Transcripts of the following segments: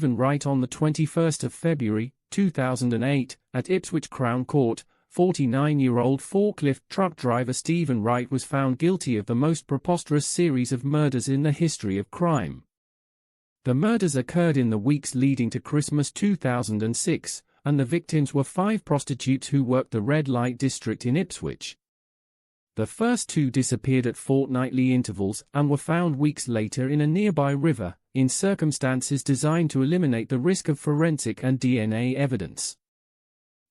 Wright on the 21st of February, 2008, at Ipswich Crown Court. 49-year-old forklift truck driver Stephen Wright was found guilty of the most preposterous series of murders in the history of crime. The murders occurred in the weeks leading to Christmas 2006, and the victims were 5 prostitutes who worked the red light district in Ipswich. The first 2 disappeared at fortnightly intervals and were found weeks later in a nearby river, in circumstances designed to eliminate the risk of forensic and DNA evidence.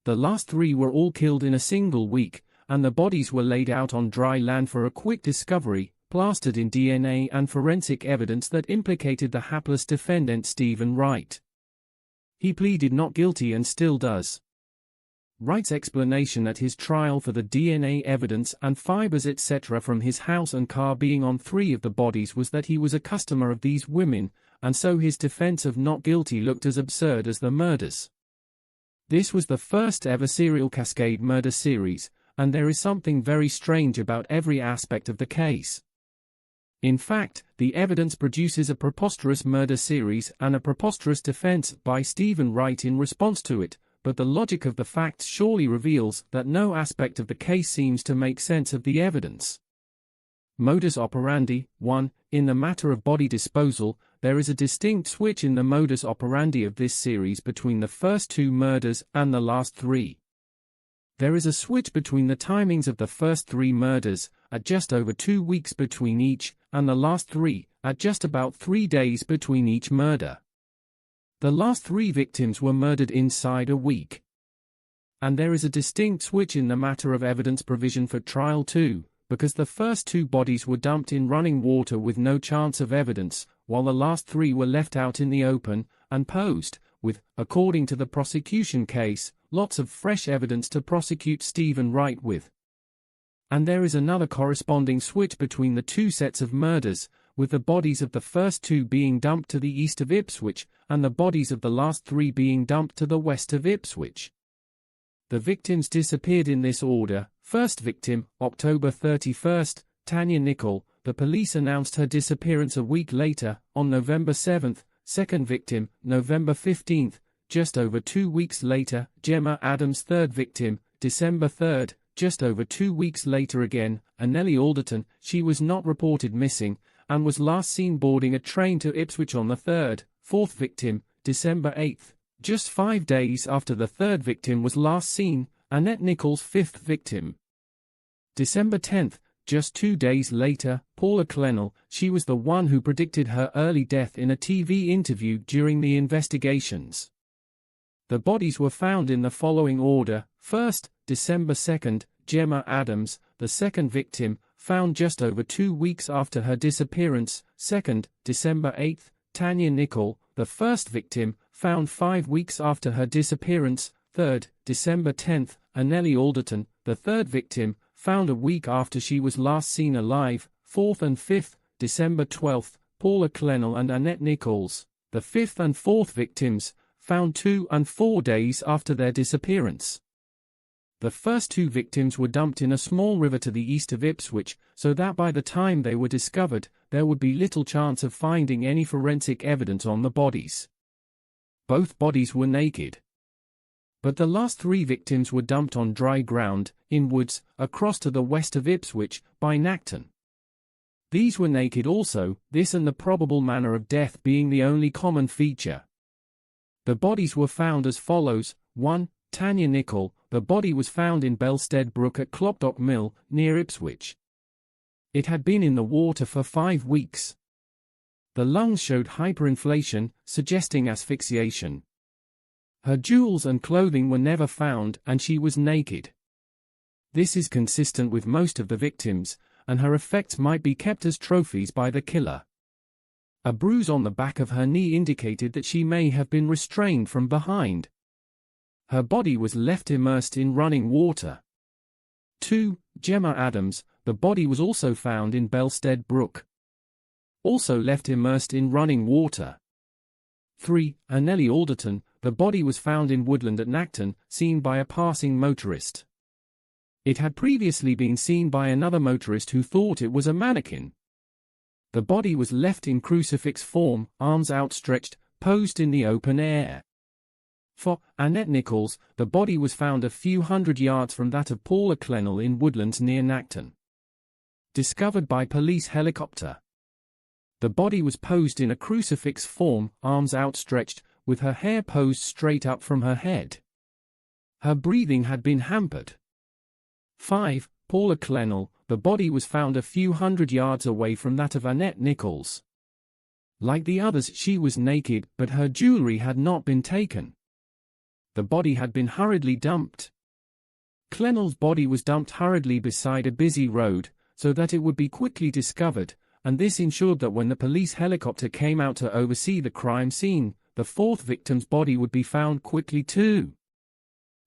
The last 3 were all killed in a single week, and the bodies were laid out on dry land for a quick discovery, plastered in DNA and forensic evidence that implicated the hapless defendant Stephen Wright. He pleaded not guilty and still does. Wright's explanation at his trial for the DNA evidence and fibers etc. from his house and car being on 3 of the bodies was that he was a customer of these women, and so his defense of not guilty looked as absurd as the murders. This was the first ever serial cascade murder series, and there is something very strange about every aspect of the case. In fact, the evidence produces a preposterous murder series and a preposterous defense by Stephen Wright in response to it, but the logic of the facts surely reveals that no aspect of the case seems to make sense of the evidence. Modus operandi. 1. In the matter of body disposal, there is a distinct switch in the modus operandi of this series between the first 2 murders and the last 3. There is a switch between the timings of the first 3 murders, at just over 2 weeks between each, and the last 3, at just about 3 days between each murder. The last 3 victims were murdered inside a week. And there is a distinct switch in the matter of evidence provision for trial 2, because the first 2 bodies were dumped in running water with no chance of evidence, while the last 3 were left out in the open, and posed, with, according to the prosecution case, lots of fresh evidence to prosecute Stephen Wright with. And there is another corresponding switch between the 2 sets of murders, with the bodies of the first 2 being dumped to the east of Ipswich, and the bodies of the last 3 being dumped to the west of Ipswich. The victims disappeared in this order. First victim, October 31st, Tanya Nicol. The police announced her disappearance a week later, on November 7th. Second victim, November 15th, just over 2 weeks later, Gemma Adams. Third victim, December 3rd, just over 2 weeks later again, Anneli Alderton. She was not reported missing, and was last seen boarding a train to Ipswich on the 3rd. Fourth victim, December 8th, just 5 days after the 3rd victim was last seen, Annette Nichols. Fifth victim, December 10th, just 2 days later, Paula Clennell. She was the one who predicted her early death in a TV interview during the investigations. The bodies were found in the following order. First, December 2nd, Gemma Adams, the second victim, found just over 2 weeks after her disappearance. Second, December 8th, Tanya Nicol, the first victim, found 5 weeks after her disappearance. Third, December 10th, Anneli Alderton, the third victim, found a week after she was last seen alive. Fourth and fifth, December 12th, Paula Clennell and Annette Nichols, the fifth and fourth victims, found 2 and 4 days after their disappearance. The first 2 victims were dumped in a small river to the east of Ipswich, so that by the time they were discovered, there would be little chance of finding any forensic evidence on the bodies. Both bodies were naked. But the last 3 victims were dumped on dry ground, in woods, across to the west of Ipswich, by Nacton. These were naked also, this and the probable manner of death being the only common feature. The bodies were found as follows. 1. Tanya Nicol. The body was found in Belstead Brook at Clopdock Mill, near Ipswich. It had been in the water for 5 weeks. The lungs showed hyperinflation, suggesting asphyxiation. Her jewels and clothing were never found, and she was naked. This is consistent with most of the victims, and her effects might be kept as trophies by the killer. A bruise on the back of her knee indicated that she may have been restrained from behind. Her body was left immersed in running water. 2. Gemma Adams. The body was also found in Belstead Brook. Also left immersed in running water. 3. Anneli Alderton. The body was found in woodland at Nacton, seen by a passing motorist. It had previously been seen by another motorist who thought it was a mannequin. The body was left in crucifix form, arms outstretched, posed in the open air. For Annette Nichols, the body was found a few hundred yards from that of Paula Clennell in woodlands near Nacton. Discovered by police helicopter. The body was posed in a crucifix form, arms outstretched, with her hair posed straight up from her head. Her breathing had been hampered. 5. Paula Clennell, the body was found a few hundred yards away from that of Annette Nichols. Like the others, she was naked, but her jewelry had not been taken. The body had been hurriedly dumped. Clennell's body was dumped hurriedly beside a busy road, so that it would be quickly discovered, and this ensured that when the police helicopter came out to oversee the crime scene, the fourth victim's body would be found quickly too.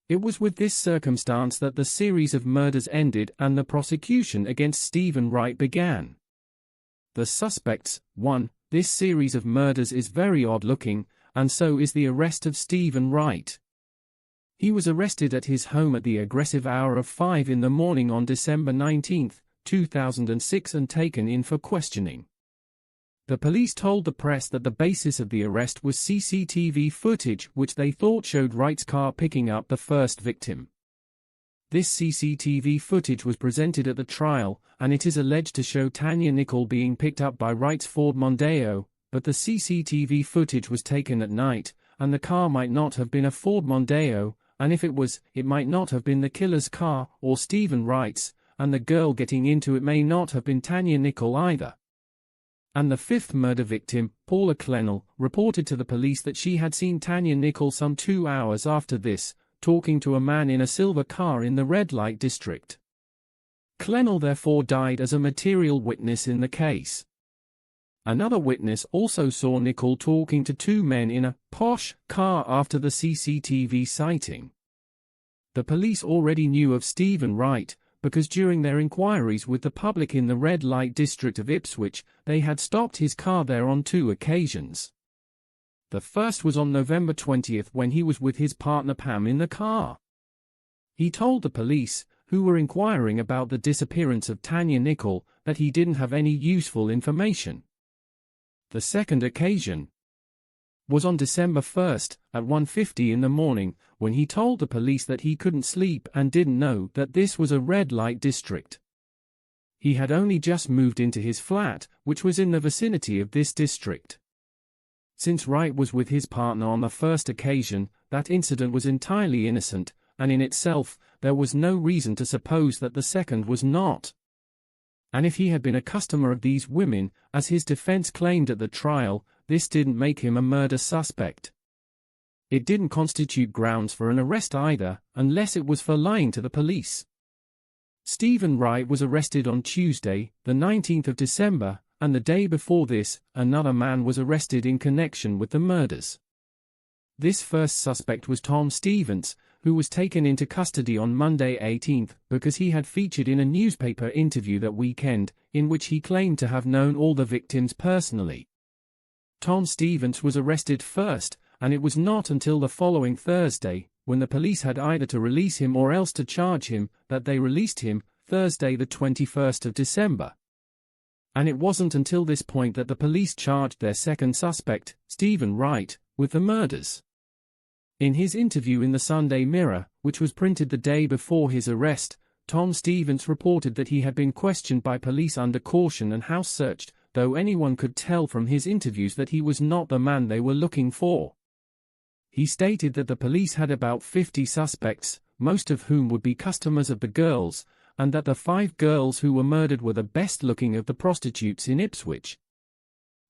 It was with this circumstance that the series of murders ended and the prosecution against Stephen Wright began. The suspects. 1. This series of murders is very odd-looking, and so is the arrest of Stephen Wright. He was arrested at his home at the aggressive hour of 5 in the morning on December 19, 2006 and taken in for questioning. The police told the press that the basis of the arrest was CCTV footage which they thought showed Wright's car picking up the first victim. This CCTV footage was presented at the trial, and it is alleged to show Tanya Nichol being picked up by Wright's Ford Mondeo, but the CCTV footage was taken at night, and the car might not have been a Ford Mondeo, and if it was, it might not have been the killer's car, or Stephen Wright's, and the girl getting into it may not have been Tanya Nichol either. And the fifth murder victim, Paula Clennell, reported to the police that she had seen Tanya Nichol some 2 hours after this, talking to a man in a silver car in the red light district. Clennell therefore died as a material witness in the case. Another witness also saw Nichol talking to 2 men in a posh car after the CCTV sighting. The police already knew of Stephen Wright, because during their inquiries with the public in the red light district of Ipswich, they had stopped his car there on 2 occasions. The first was on November 20 when he was with his partner Pam in the car. He told the police, who were inquiring about the disappearance of Tanya Nichol, that he didn't have any useful information. The second occasion was on December 1 at 1:50 in the morning, when he told the police that he couldn't sleep and didn't know that this was a red light district. He had only just moved into his flat, which was in the vicinity of this district. Since Wright was with his partner on the first occasion, that incident was entirely innocent, and in itself, there was no reason to suppose that the second was not. And if he had been a customer of these women, as his defense claimed at the trial, this didn't make him a murder suspect. It didn't constitute grounds for an arrest either, unless it was for lying to the police. Stephen Wright was arrested on Tuesday, the 19th of December, and the day before this, another man was arrested in connection with the murders. This first suspect was Tom Stevens, who was taken into custody on Monday 18th because he had featured in a newspaper interview that weekend, in which he claimed to have known all the victims personally. Tom Stevens was arrested first, and it was not until the following Thursday, when the police had either to release him or else to charge him, that they released him, Thursday the 21st of December. And it wasn't until this point that the police charged their second suspect, Stephen Wright, with the murders. In his interview in the Sunday Mirror, which was printed the day before his arrest, Tom Stevens reported that he had been questioned by police under caution and house searched, though anyone could tell from his interviews that he was not the man they were looking for. He stated that the police had about 50 suspects, most of whom would be customers of the girls, and that the 5 girls who were murdered were the best-looking of the prostitutes in Ipswich.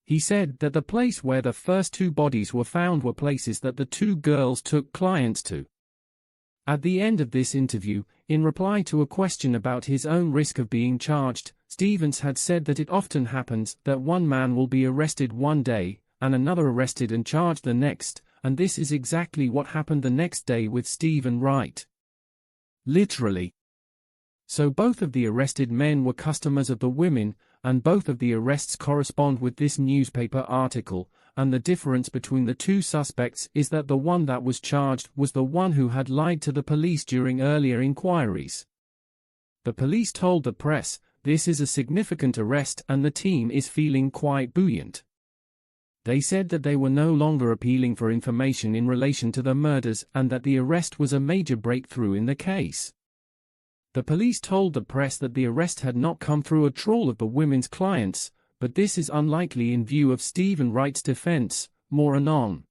He said that the place where the first 2 bodies were found were places that the 2 girls took clients to. At the end of this interview, in reply to a question about his own risk of being charged, Stevens had said that it often happens that one man will be arrested one day, and another arrested and charged the next, and this is exactly what happened the next day with Stephen Wright. Literally. So both of the arrested men were customers of the women, and both of the arrests correspond with this newspaper article, and the difference between the 2 suspects is that the one that was charged was the one who had lied to the police during earlier inquiries. The police told the press, "This is a significant arrest and the team is feeling quite buoyant." They said that they were no longer appealing for information in relation to the murders and that the arrest was a major breakthrough in the case. The police told the press that the arrest had not come through a trawl of the women's clients, but this is unlikely in view of Stephen Wright's defense. More anon.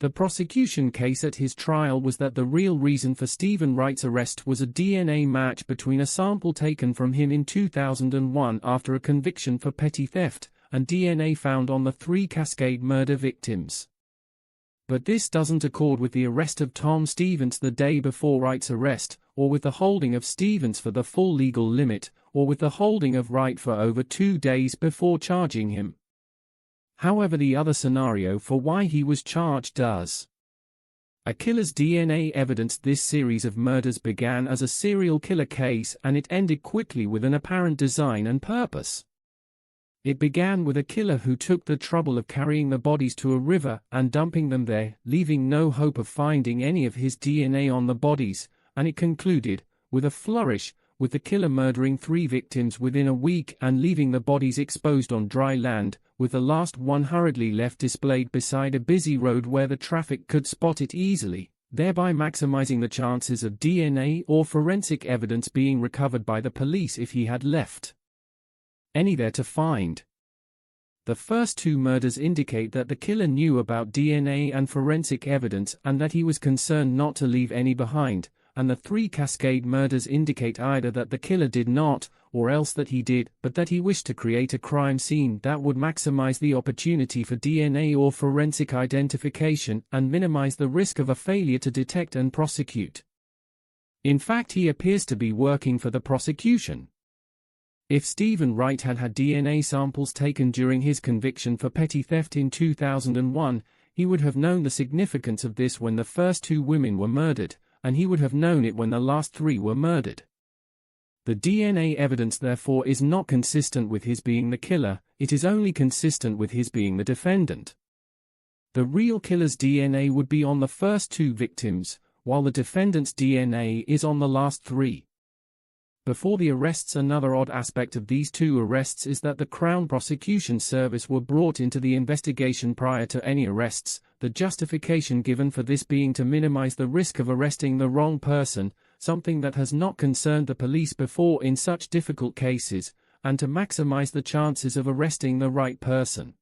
The prosecution case at his trial was that the real reason for Stephen Wright's arrest was a DNA match between a sample taken from him in 2001 after a conviction for petty theft, and DNA found on the 3 Cascade murder victims. But this doesn't accord with the arrest of Tom Stevens the day before Wright's arrest, or with the holding of Stevens for the full legal limit, or with the holding of Wright for over 2 days before charging him. However, the other scenario for why he was charged does. A killer's DNA evidence. This series of murders began as a serial killer case and it ended quickly with an apparent design and purpose. It began with a killer who took the trouble of carrying the bodies to a river and dumping them there, leaving no hope of finding any of his DNA on the bodies, and it concluded, with a flourish, with the killer murdering 3 victims within a week and leaving the bodies exposed on dry land, with the last one hurriedly left displayed beside a busy road where the traffic could spot it easily, thereby maximizing the chances of DNA or forensic evidence being recovered by the police if he had left any there to find. The first 2 murders indicate that the killer knew about DNA and forensic evidence and that he was concerned not to leave any behind, and the 3 Cascade murders indicate either that the killer did not, or else that he did, but that he wished to create a crime scene that would maximize the opportunity for DNA or forensic identification and minimize the risk of a failure to detect and prosecute. In fact, he appears to be working for the prosecution. If Stephen Wright had had DNA samples taken during his conviction for petty theft in 2001, he would have known the significance of this when the first 2 women were murdered, and he would have known it when the last 3 were murdered. The DNA evidence therefore is not consistent with his being the killer, it is only consistent with his being the defendant. The real killer's DNA would be on the first 2 victims, while the defendant's DNA is on the last 3. Before the arrests, another odd aspect of these 2 arrests is that the Crown Prosecution Service were brought into the investigation prior to any arrests, the justification given for this being to minimize the risk of arresting the wrong person, something that has not concerned the police before in such difficult cases, and to maximize the chances of arresting the right person.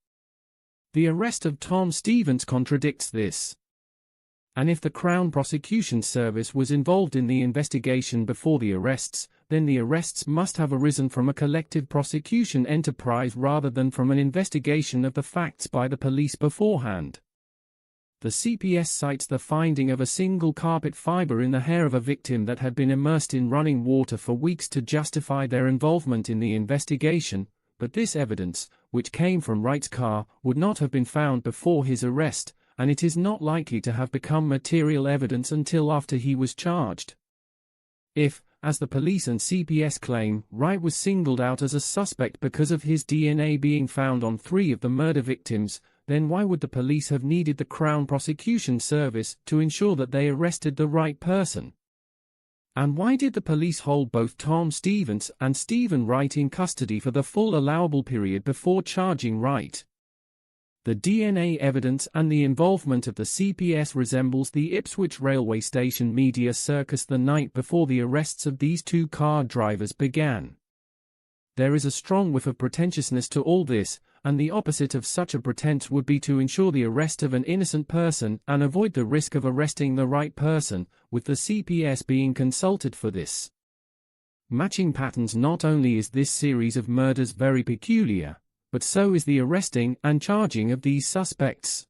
The arrest of Tom Stevens contradicts this. And if the Crown Prosecution Service was involved in the investigation before the arrests, then the arrests must have arisen from a collective prosecution enterprise rather than from an investigation of the facts by the police beforehand. The CPS cites the finding of a single carpet fiber in the hair of a victim that had been immersed in running water for weeks to justify their involvement in the investigation, but this evidence, which came from Wright's car, would not have been found before his arrest, and it is not likely to have become material evidence until after he was charged. If, as the police and CPS claim, Wright was singled out as a suspect because of his DNA being found on 3 of the murder victims, then why would the police have needed the Crown Prosecution Service to ensure that they arrested the right person? And why did the police hold both Tom Stevens and Stephen Wright in custody for the full allowable period before charging Wright? The DNA evidence and the involvement of the CPS resembles the Ipswich railway station media circus the night before the arrests of these 2 car drivers began. There is a strong whiff of pretentiousness to all this, and the opposite of such a pretense would be to ensure the arrest of an innocent person and avoid the risk of arresting the right person, with the CPS being consulted for this. Matching patterns. Not only is this series of murders very peculiar, but so is the arresting and charging of these suspects.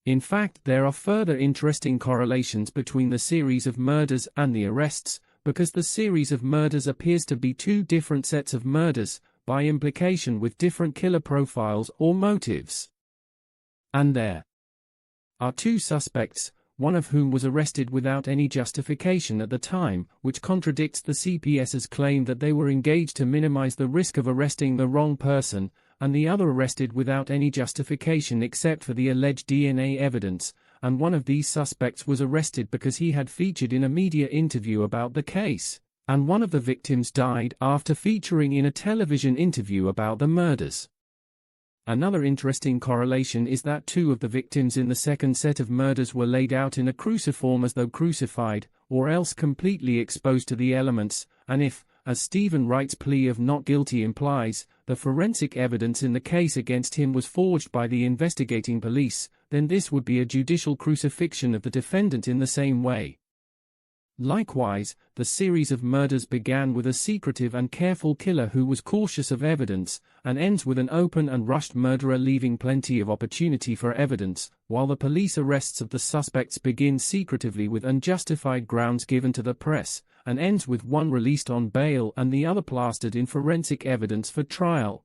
In fact, there are further interesting correlations between the series of murders and the arrests, because the series of murders appears to be 2 different sets of murders, by implication with different killer profiles or motives. And there are 2 suspects, one of whom was arrested without any justification at the time, which contradicts the CPS's claim that they were engaged to minimize the risk of arresting the wrong person, and the other arrested without any justification except for the alleged DNA evidence, and one of these suspects was arrested because he had featured in a media interview about the case, and one of the victims died after featuring in a television interview about the murders. Another interesting correlation is that two of the victims in the second set of murders were laid out in a cruciform as though crucified, or else completely exposed to the elements, and if, as Stephen Wright's plea of not guilty implies, the forensic evidence in the case against him was forged by the investigating police, then this would be a judicial crucifixion of the defendant in the same way. Likewise, the series of murders began with a secretive and careful killer who was cautious of evidence, and ends with an open and rushed murderer leaving plenty of opportunity for evidence, while the police arrests of the suspects begin secretively with unjustified grounds given to the press, and ends with one released on bail and the other plastered in forensic evidence for trial.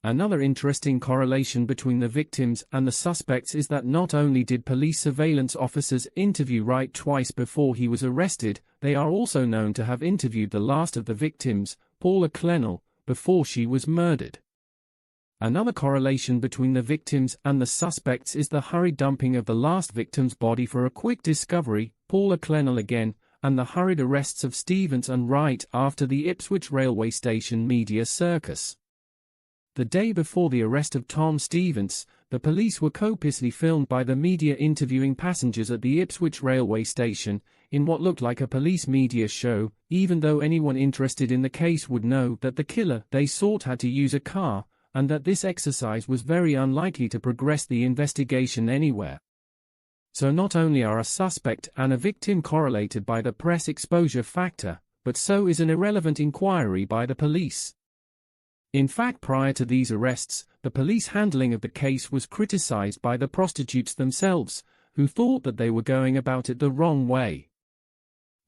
Another interesting correlation between the victims and the suspects is that not only did police surveillance officers interview Wright twice before he was arrested, they are also known to have interviewed the last of the victims, Paula Clennell, before she was murdered. Another correlation between the victims and the suspects is the hurried dumping of the last victim's body for a quick discovery, Paula Clennell again, and the hurried arrests of Stevens and Wright after the Ipswich railway station media circus. The day before the arrest of Tom Stevens, the police were copiously filmed by the media interviewing passengers at the Ipswich railway station, in what looked like a police media show, even though anyone interested in the case would know that the killer they sought had to use a car, and that this exercise was very unlikely to progress the investigation anywhere. So not only are a suspect and a victim correlated by the press exposure factor, but so is an irrelevant inquiry by the police. In fact, prior to these arrests, the police handling of the case was criticized by the prostitutes themselves, who thought that they were going about it the wrong way.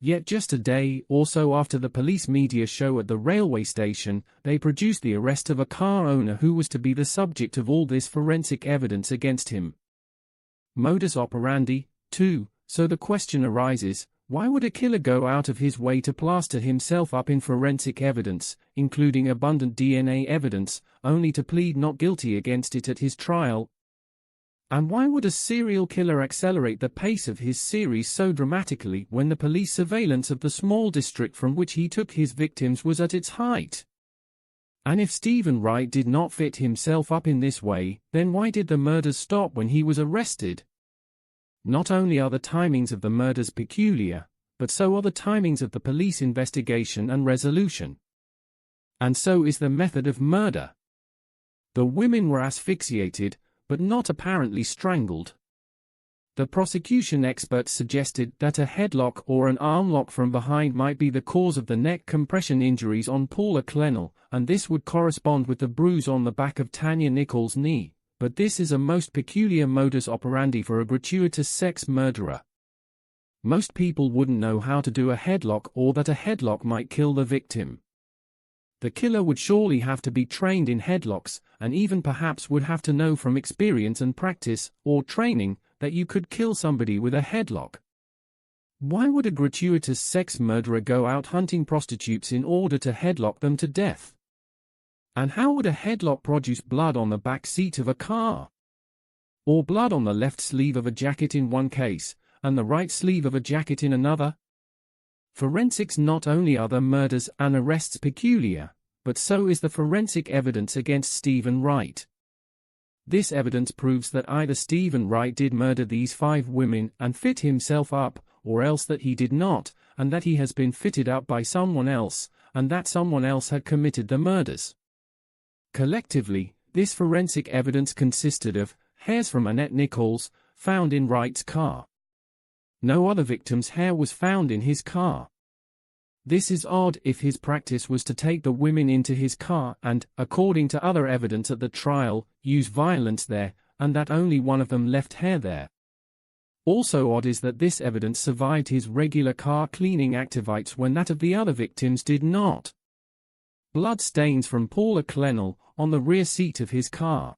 Yet just a day or so after the police media show at the railway station, they produced the arrest of a car owner who was to be the subject of all this forensic evidence against him. Modus operandi, too, so the question arises, why would a killer go out of his way to plaster himself up in forensic evidence, including abundant DNA evidence, only to plead not guilty against it at his trial? And why would a serial killer accelerate the pace of his series so dramatically when the police surveillance of the small district from which he took his victims was at its height? And if Stephen Wright did not fit himself up in this way, then why did the murders stop when he was arrested? Not only are the timings of the murders peculiar, but so are the timings of the police investigation and resolution. And so is the method of murder. The women were asphyxiated, but not apparently strangled. The prosecution experts suggested that a headlock or an arm lock from behind might be the cause of the neck compression injuries on Paula Clennell, and this would correspond with the bruise on the back of Tanya Nichols' knee. But this is a most peculiar modus operandi for a gratuitous sex murderer. Most people wouldn't know how to do a headlock or that a headlock might kill the victim. The killer would surely have to be trained in headlocks, and even perhaps would have to know from experience and practice, or training, that you could kill somebody with a headlock. Why would a gratuitous sex murderer go out hunting prostitutes in order to headlock them to death? And how would a headlock produce blood on the back seat of a car? Or blood on the left sleeve of a jacket in one case, and the right sleeve of a jacket in another? Forensics. Not only are the murders and arrests peculiar, but so is the forensic evidence against Stephen Wright. This evidence proves that either Stephen Wright did murder these 5 women and fit himself up, or else that he did not, and that he has been fitted up by someone else, and that someone else had committed the murders. Collectively, this forensic evidence consisted of hairs from Annette Nichols, found in Wright's car. No other victim's hair was found in his car. This is odd if his practice was to take the women into his car and, according to other evidence at the trial, use violence there, and that only one of them left hair there. Also odd is that this evidence survived his regular car cleaning activities when that of the other victims did not. Blood stains from Paula Clennell on the rear seat of his car.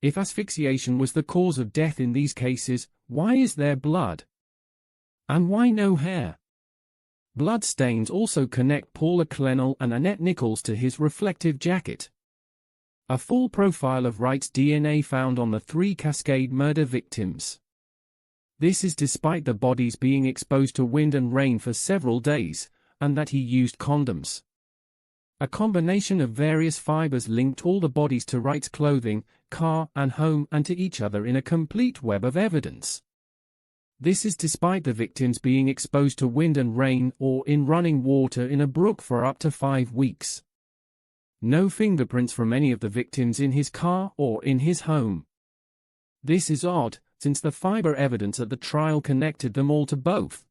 If asphyxiation was the cause of death in these cases, why is there blood? And why no hair? Blood stains also connect Paula Clennell and Annette Nichols to his reflective jacket. A full profile of Wright's DNA found on the 3 Cascade murder victims. This is despite the bodies being exposed to wind and rain for several days, and that he used condoms. A combination of various fibers linked all the bodies to Wright's clothing, car, and home and to each other in a complete web of evidence. This is despite the victims being exposed to wind and rain or in running water in a brook for up to 5 weeks. No fingerprints from any of the victims in his car or in his home. This is odd, since the fiber evidence at the trial connected them all to both.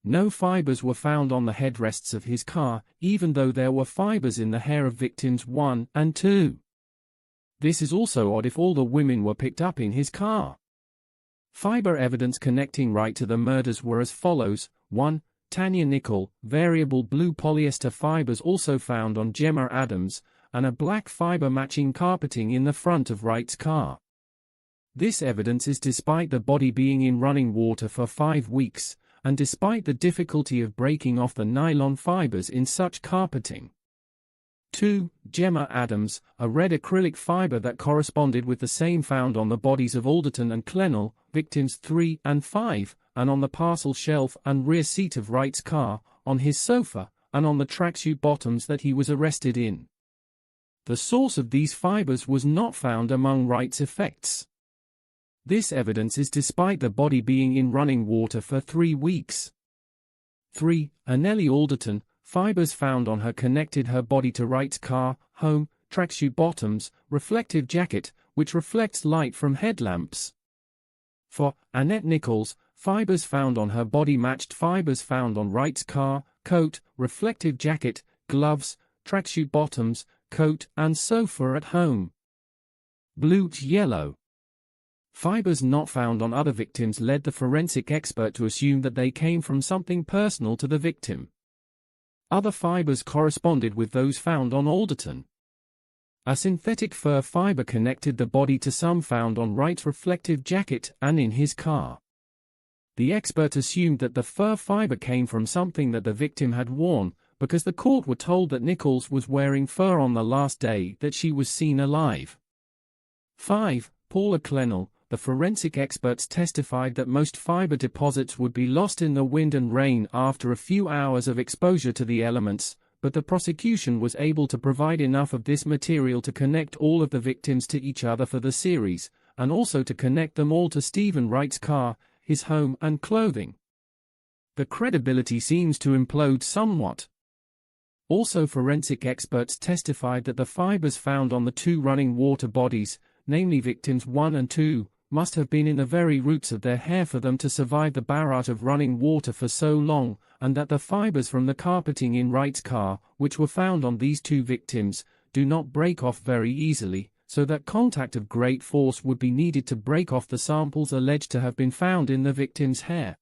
No fibers were found on the headrests of his car, even though there were fibers in the hair of victims 1 and 2. This is also odd if all the women were picked up in his car. Fiber evidence connecting Wright to the murders were as follows: 1. Tanya nickel, variable blue polyester fibers also found on Gemma Adams, and a black fiber matching carpeting in the front of Wright's car. This evidence is despite the body being in running water for 5 weeks, and despite the difficulty of breaking off the nylon fibers in such carpeting. 2. Gemma Adams, a red acrylic fiber that corresponded with the same found on the bodies of Alderton and Clennell, victims 3 and 5, and on the parcel shelf and rear seat of Wright's car, on his sofa, and on the tracksuit bottoms that he was arrested in. The source of these fibers was not found among Wright's effects. This evidence is despite the body being in running water for 3 weeks. 3. Anneli Alderton, fibers found on her connected her body to Wright's car, home, tracksuit bottoms, reflective jacket, which reflects light from headlamps. 4. Annette Nichols, fibers found on her body matched fibers found on Wright's car, coat, reflective jacket, gloves, tracksuit bottoms, coat and sofa at home. Blue-yellow. Fibers not found on other victims led the forensic expert to assume that they came from something personal to the victim. Other fibers corresponded with those found on Alderton. A synthetic fur fiber connected the body to some found on Wright's reflective jacket and in his car. The expert assumed that the fur fiber came from something that the victim had worn, because the court were told that Nichols was wearing fur on the last day that she was seen alive. 5. Paula Clennell. The forensic experts testified that most fiber deposits would be lost in the wind and rain after a few hours of exposure to the elements, but the prosecution was able to provide enough of this material to connect all of the victims to each other for the series, and also to connect them all to Stephen Wright's car, his home and clothing. The credibility seems to implode somewhat. Also, forensic experts testified that the fibers found on the 2 running water bodies, namely victims 1 and 2, must have been in the very roots of their hair for them to survive the barrage of running water for so long, and that the fibers from the carpeting in Wright's car, which were found on these 2 victims, do not break off very easily, so that contact of great force would be needed to break off the samples alleged to have been found in the victim's hair.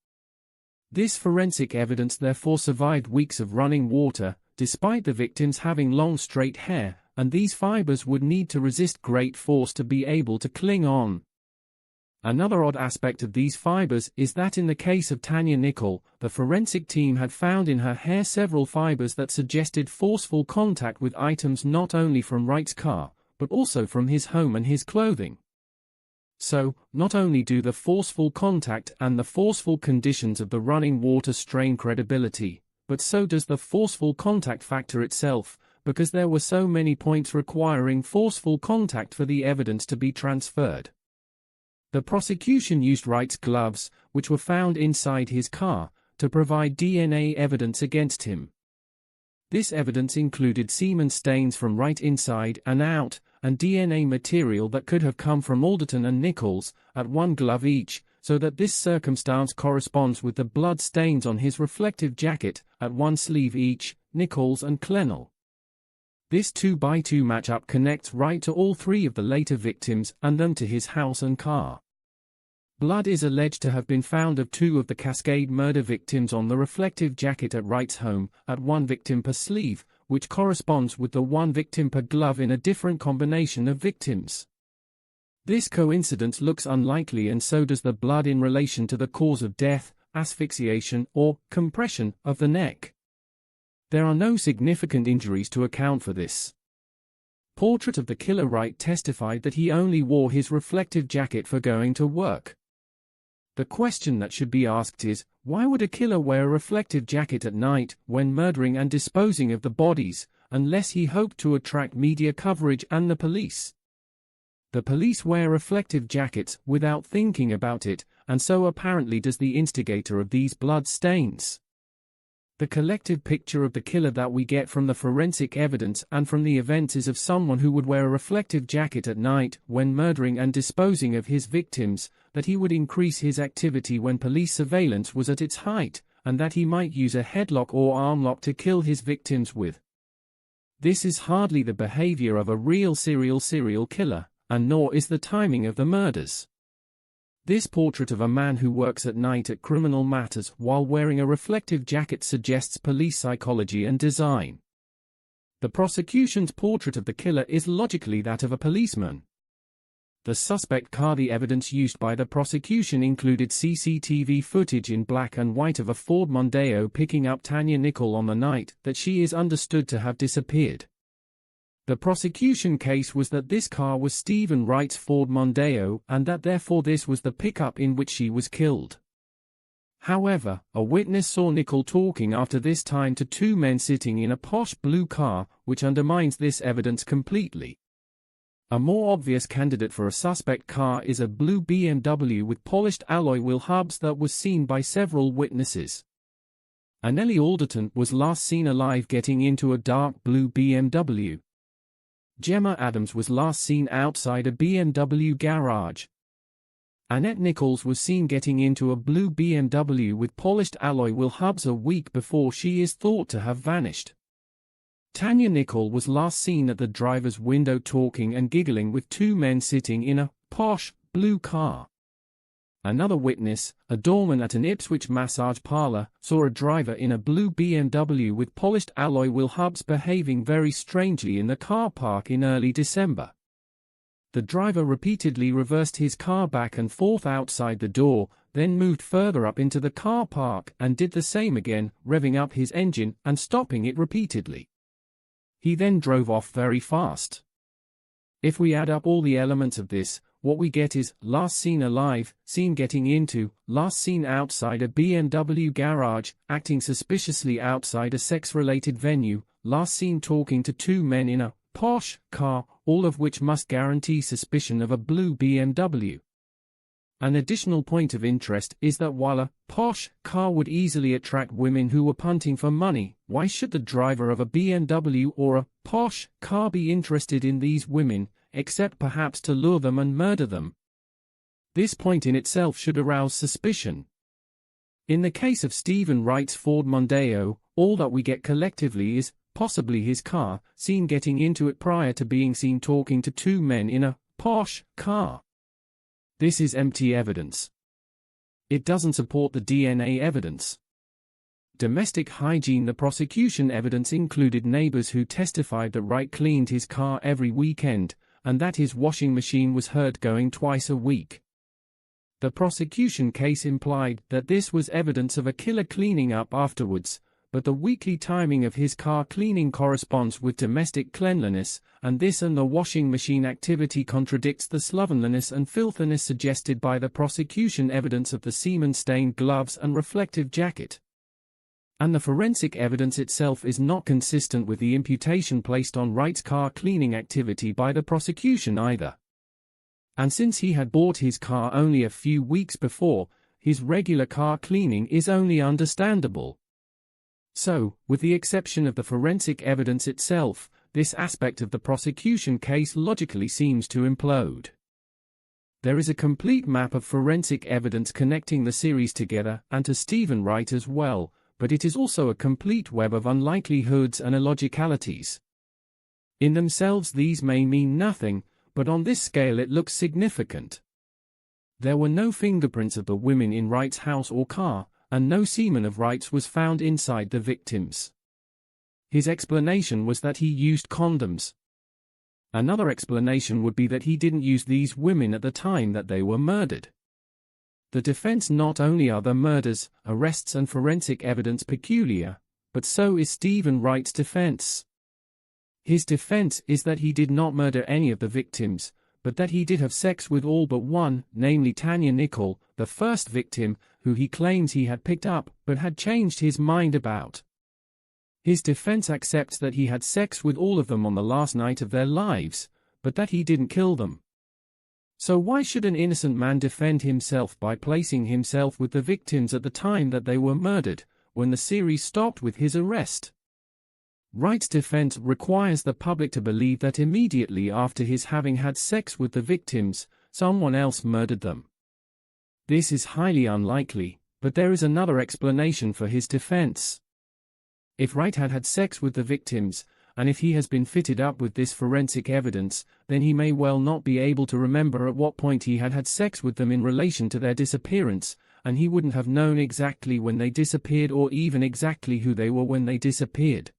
This forensic evidence therefore survived weeks of running water, despite the victims having long straight hair, and these fibers would need to resist great force to be able to cling on. Another odd aspect of these fibers is that in the case of Tanya Nickel, the forensic team had found in her hair several fibers that suggested forceful contact with items not only from Wright's car, but also from his home and his clothing. So, not only do the forceful contact and the forceful conditions of the running water strain credibility, but so does the forceful contact factor itself, because there were so many points requiring forceful contact for the evidence to be transferred. The prosecution used Wright's gloves, which were found inside his car, to provide DNA evidence against him. This evidence included semen stains from Wright inside and out, and DNA material that could have come from Alderton and Nichols, at 1 glove each, so that this circumstance corresponds with the blood stains on his reflective jacket, at 1 sleeve each, Nichols and Clennell. This 2x2 matchup connects Wright to all 3 of the later victims and them to his house and car. Blood is alleged to have been found of 2 of the Cascade murder victims on the reflective jacket at Wright's home, at 1 victim per sleeve, which corresponds with the 1 victim per glove in a different combination of victims. This coincidence looks unlikely, and so does the blood in relation to the cause of death, asphyxiation or compression of the neck. There are no significant injuries to account for this. Portrait of the killer. Wright testified that he only wore his reflective jacket for going to work. The question that should be asked is, why would a killer wear a reflective jacket at night when murdering and disposing of the bodies, unless he hoped to attract media coverage and the police. The police wear reflective jackets without thinking about it, and so apparently does the instigator of these blood stains. The collective picture of the killer that we get from the forensic evidence and from the events is of someone who would wear a reflective jacket at night when murdering and disposing of his victims, that he would increase his activity when police surveillance was at its height, and that he might use a headlock or armlock to kill his victims with. This is hardly the behavior of a real serial killer, and nor is the timing of the murders. This portrait of a man who works at night at criminal matters while wearing a reflective jacket suggests police psychology and design. The prosecution's portrait of the killer is logically that of a policeman. The suspect car. The evidence used by the prosecution included CCTV footage in black and white of a Ford Mondeo picking up Tanya Nicol on the night that she is understood to have disappeared. The prosecution case was that this car was Stephen Wright's Ford Mondeo and that therefore this was the pickup in which she was killed. However, a witness saw Nicol talking after this time to two men sitting in a posh blue car, which undermines this evidence completely. A more obvious candidate for a suspect car is a blue BMW with polished alloy wheel hubs that was seen by several witnesses. Anneli Alderton was last seen alive getting into a dark blue BMW. Gemma Adams was last seen outside a BMW garage. Annette Nichols was seen getting into a blue BMW with polished alloy wheel hubs a week before she is thought to have vanished. Tanya Nicol was last seen at the driver's window talking and giggling with two men sitting in a posh blue car. Another witness, a doorman at an Ipswich massage parlor, saw a driver in a blue BMW with polished alloy wheel hubs behaving very strangely in the car park in early December. The driver repeatedly reversed his car back and forth outside the door, then moved further up into the car park and did the same again, revving up his engine and stopping it repeatedly. He then drove off very fast. If we add up all the elements of this, what we get is last seen alive, seen getting into, last seen outside a BMW garage, acting suspiciously outside a sex-related venue, last seen talking to two men in a posh car, all of which must guarantee suspicion of a blue BMW. An additional point of interest is that while a posh car would easily attract women who were punting for money, why should the driver of a BMW or a posh car be interested in these women, except perhaps to lure them and murder them? This point in itself should arouse suspicion. In the case of Stephen Wright's Ford Mondeo, all that we get collectively is, possibly his car, seen getting into it prior to being seen talking to two men in a posh car. This is empty evidence. It doesn't support the DNA evidence. Domestic hygiene. The prosecution evidence included neighbors who testified that Wright cleaned his car every weekend, and that his washing machine was heard going twice a week. The prosecution case implied that this was evidence of a killer cleaning up afterwards, but the weekly timing of his car cleaning corresponds with domestic cleanliness, and this and the washing machine activity contradicts the slovenliness and filthiness suggested by the prosecution evidence of the semen-stained gloves and reflective jacket. And the forensic evidence itself is not consistent with the imputation placed on Wright's car cleaning activity by the prosecution either. And since he had bought his car only a few weeks before, his regular car cleaning is only understandable. So, with the exception of the forensic evidence itself, this aspect of the prosecution case logically seems to implode. There is a complete map of forensic evidence connecting the series together and to Stephen Wright as well, but it is also a complete web of unlikelihoods and illogicalities. In themselves these may mean nothing, but on this scale it looks significant. There were no fingerprints of the women in Wright's house or car, and no semen of Wright's was found inside the victims. His explanation was that he used condoms. Another explanation would be that he didn't use these women at the time that they were murdered. The defense: not only are the murders, arrests and forensic evidence peculiar, but so is Stephen Wright's defense. His defense is that he did not murder any of the victims, but that he did have sex with all but one, namely Tanya Nicol, the first victim, who he claims he had picked up but had changed his mind about. His defense accepts that he had sex with all of them on the last night of their lives, but that he didn't kill them. So why should an innocent man defend himself by placing himself with the victims at the time that they were murdered, when the series stopped with his arrest? Wright's defense requires the public to believe that immediately after his having had sex with the victims, someone else murdered them. This is highly unlikely, but there is another explanation for his defense. If Wright had had sex with the victims, and if he has been fitted up with this forensic evidence, then he may well not be able to remember at what point he had had sex with them in relation to their disappearance, and he wouldn't have known exactly when they disappeared or even exactly who they were when they disappeared.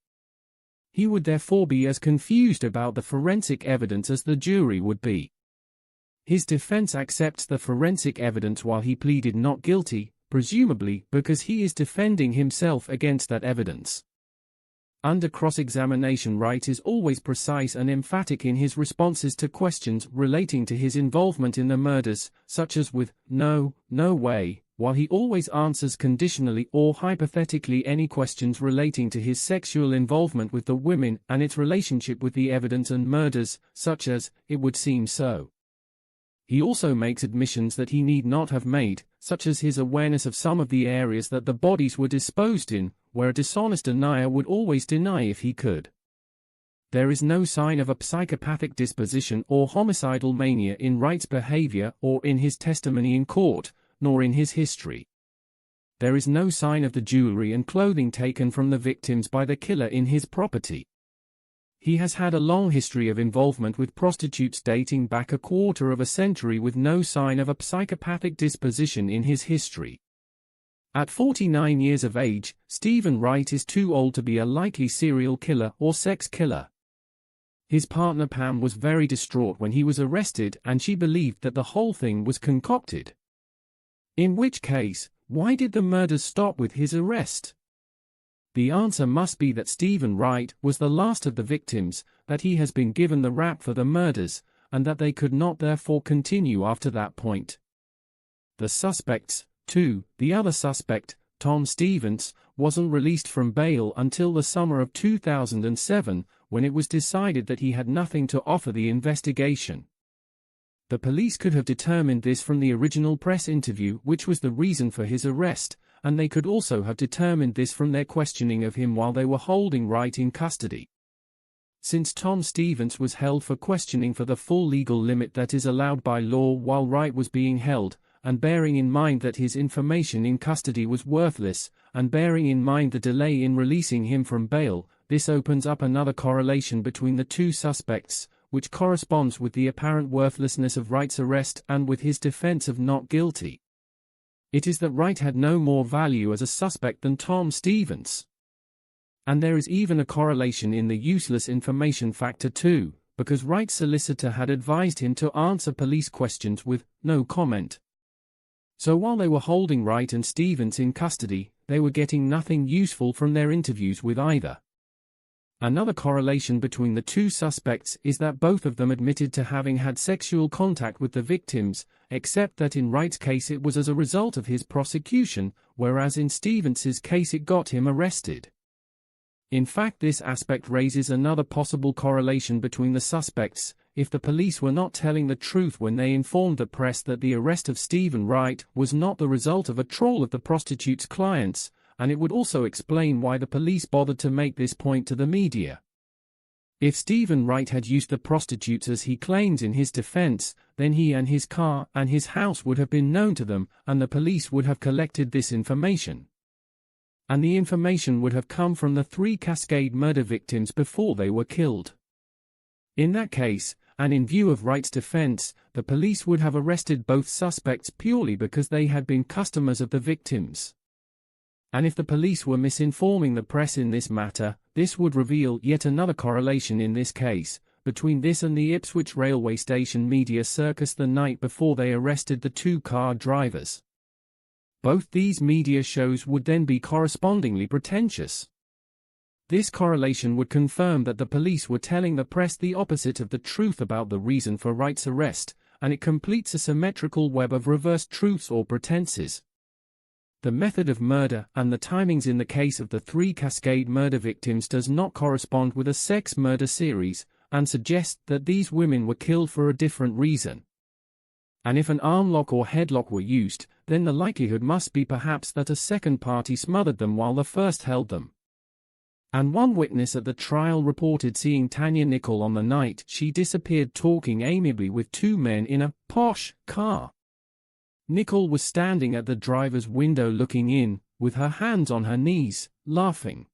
He would therefore be as confused about the forensic evidence as the jury would be. His defense accepts the forensic evidence while he pleaded not guilty, presumably because he is defending himself against that evidence. Under cross-examination, Wright is always precise and emphatic in his responses to questions relating to his involvement in the murders, such as with "no, no way," while he always answers conditionally or hypothetically any questions relating to his sexual involvement with the women and its relationship with the evidence and murders, such as, "it would seem so." He also makes admissions that he need not have made, such as his awareness of some of the areas that the bodies were disposed in, where a dishonest denier would always deny if he could. There is no sign of a psychopathic disposition or homicidal mania in Wright's behavior or in his testimony in court, nor in his history. There is no sign of the jewelry and clothing taken from the victims by the killer in his property. He has had a long history of involvement with prostitutes dating back a quarter of a century with no sign of a psychopathic disposition in his history. At 49 years of age, Stephen Wright is too old to be a likely serial killer or sex killer. His partner Pam was very distraught when he was arrested, and she believed that the whole thing was concocted. In which case, why did the murders stop with his arrest? The answer must be that Stephen Wright was the last of the victims, that he has been given the rap for the murders, and that they could not therefore continue after that point. The suspects, too, the other suspect, Tom Stevens, wasn't released from bail until the summer of 2007, when it was decided that he had nothing to offer the investigation. The police could have determined this from the original press interview, which was the reason for his arrest, and they could also have determined this from their questioning of him while they were holding Wright in custody. Since Tom Stevens was held for questioning for the full legal limit that is allowed by law while Wright was being held, and bearing in mind that his information in custody was worthless, and bearing in mind the delay in releasing him from bail, this opens up another correlation between the two suspects, which corresponds with the apparent worthlessness of Wright's arrest and with his defense of not guilty. It is that Wright had no more value as a suspect than Tom Stevens. And there is even a correlation in the useless information factor too, because Wright's solicitor had advised him to answer police questions with no comment. So while they were holding Wright and Stevens in custody, they were getting nothing useful from their interviews with either. Another correlation between the two suspects is that both of them admitted to having had sexual contact with the victims, except that in Wright's case it was as a result of his prosecution, whereas in Stevens's case it got him arrested. In fact, this aspect raises another possible correlation between the suspects. If the police were not telling the truth when they informed the press that the arrest of Stephen Wright was not the result of a trawl of the prostitute's clients, and it would also explain why the police bothered to make this point to the media. If Stephen Wright had used the prostitutes as he claims in his defense, then he and his car and his house would have been known to them, and the police would have collected this information. And the information would have come from the 3 Cascade murder victims before they were killed. In that case, and in view of Wright's defense, the police would have arrested both suspects purely because they had been customers of the victims. And if the police were misinforming the press in this matter, this would reveal yet another correlation in this case, between this and the Ipswich railway station media circus the night before they arrested the 2 car drivers. Both these media shows would then be correspondingly pretentious. This correlation would confirm that the police were telling the press the opposite of the truth about the reason for Wright's arrest, and it completes a symmetrical web of reversed truths or pretenses. The method of murder and the timings in the case of the 3 Cascade murder victims does not correspond with a sex murder series, and suggest that these women were killed for a different reason. And if an arm lock or headlock were used, then the likelihood must be perhaps that a second party smothered them while the first held them. And one witness at the trial reported seeing Tanya Nickel on the night she disappeared talking amiably with 2 men in a posh car. Nickel was standing at the driver's window looking in, with her hands on her knees, laughing.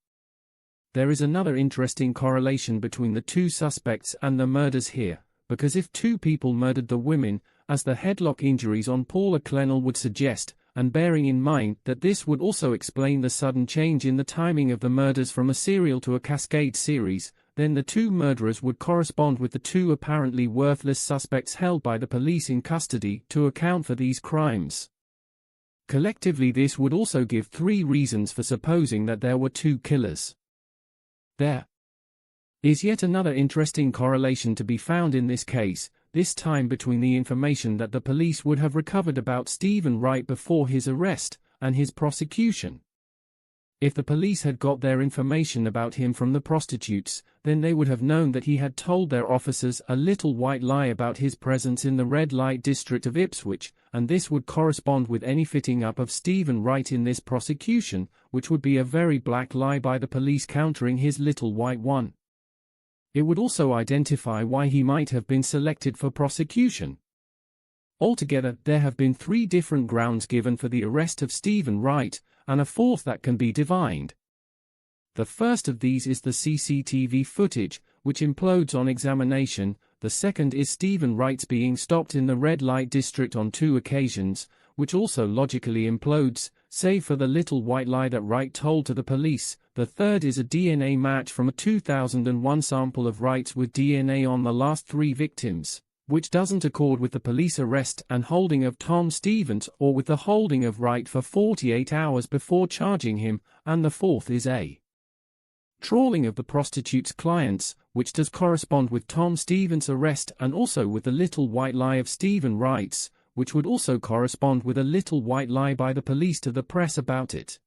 There is another interesting correlation between the 2 suspects and the murders here, because if 2 people murdered the women, as the headlock injuries on Paula Clennell would suggest, and bearing in mind that this would also explain the sudden change in the timing of the murders from a serial to a cascade series, then the 2 murderers would correspond with the 2 apparently worthless suspects held by the police in custody to account for these crimes. Collectively, this would also give 3 reasons for supposing that there were 2 killers. There is yet another interesting correlation to be found in this case, this time between the information that the police would have recovered about Stephen Wright before his arrest and his prosecution. If the police had got their information about him from the prostitutes, then they would have known that he had told their officers a little white lie about his presence in the red light district of Ipswich, and this would correspond with any fitting up of Stephen Wright in this prosecution, which would be a very black lie by the police countering his little white one. It would also identify why he might have been selected for prosecution. Altogether, there have been 3 different grounds given for the arrest of Stephen Wright, and a 4th that can be divined. The first of these is the CCTV footage, which implodes on examination. The second is Stephen Wright's being stopped in the red light district on 2 occasions, which also logically implodes, save for the little white lie that Wright told to the police. The third is a DNA match from a 2001 sample of Wright's with DNA on the last 3 victims, which doesn't accord with the police arrest and holding of Tom Stevens or with the holding of Wright for 48 hours before charging him, and the 4th is a trawling of the prostitute's clients, which does correspond with Tom Stevens' arrest and also with the little white lie of Stephen Wright's, which would also correspond with a little white lie by the police to the press about it.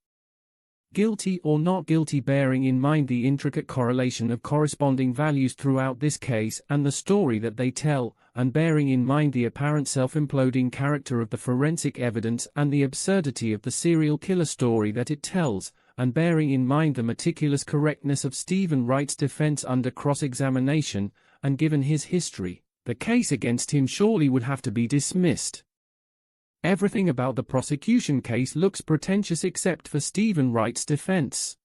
Guilty or not guilty, bearing in mind the intricate correlation of corresponding values throughout this case and the story that they tell, and bearing in mind the apparent self-imploding character of the forensic evidence and the absurdity of the serial killer story that it tells, and bearing in mind the meticulous correctness of Stephen Wright's defense under cross-examination, and given his history, the case against him surely would have to be dismissed. Everything about the prosecution case looks pretentious except for Stephen Wright's defense.